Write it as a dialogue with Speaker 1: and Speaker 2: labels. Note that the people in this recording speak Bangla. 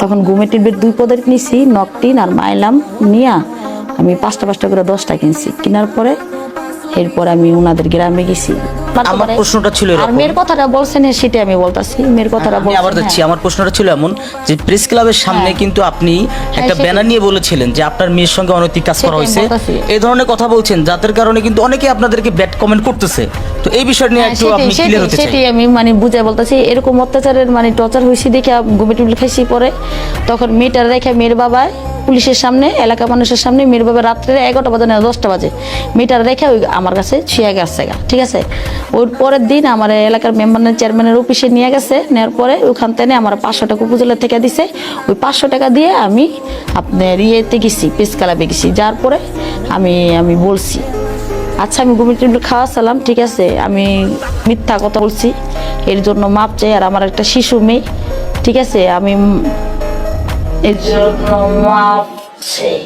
Speaker 1: তখন ঘুমের টিপের 2 পদের নিছি, নকটিন আর মাইলাম নিয়া আমি 5টা করে 10টা কিনছি। কেনার পরে এরপর আমি ওনাদের গ্রামে গেছি।
Speaker 2: আমার প্রশ্নটা ছিল
Speaker 1: আর
Speaker 2: এরকম,
Speaker 1: মেয়ের কথাটা বলছেন সেটা আমি বলতাছি, মেয়ের কথাটা
Speaker 2: আমি
Speaker 1: বলছেন।
Speaker 2: আবার যাচ্ছি। আমার প্রশ্নটা ছিল এমন যে প্রেস ক্লাবের সামনে কিন্তু আপনি একটা
Speaker 1: সেটাই।
Speaker 2: ব্যানার নিয়ে বলেছিলেন যে আপনার মেয়ের সঙ্গে অনৈতিক কাজ করা
Speaker 1: সেটাই
Speaker 2: হয়েছে,
Speaker 1: বলতাছি।
Speaker 2: এই ধরনের কথা বলছেন, যাদের কারণে কিন্তু অনেকে আপনাদেরকে ব্যাড কমেন্ট করতেছে। তো এই বিষয়টা নিয়ে একটু আপনি ক্লিয়ার হতে চাই।
Speaker 1: সেটাই আমি মানে বুঝাই বলতেছি, এরকম অত্যাচারের মানে টর্চার হয়েছে দেখে ঘুমে টুমে খাইছি। পরে তখন মেয়েটার রেখে মেয়ের বাবা পুলিশের সামনে, এলাকা মানুষের সামনে, মেয়ের বাবা রাত্রে 11টা বাজে না 10টা বাজে মেয়েটার রেখে ওই আমার কাছে ছুঁয়ে গেছে। ঠিক আছে, ওর পরের দিন আমার এলাকার মেম্বারের চেয়ারম্যানের অফিসে নিয়ে গেছে। নেওয়ার পরে ওখান থেকে আমার 500 টাকা উপজেলা থেকে দিছে। ওই 500 টাকা দিয়ে আমি আপনার ইয়েতে গেছি, প্রেস ক্লাবে গেছি। যার পরে আমি বলছি আচ্ছা আমি ঘুমের টেবিল খাওয়া সালাম, ঠিক আছে আমি মিথ্যা কথা বলছি, এর জন্য মাপ চাই। আর আমার একটা শিশু মেয়ে, ঠিক আছে, আমি এর জন্য মাপ চাই।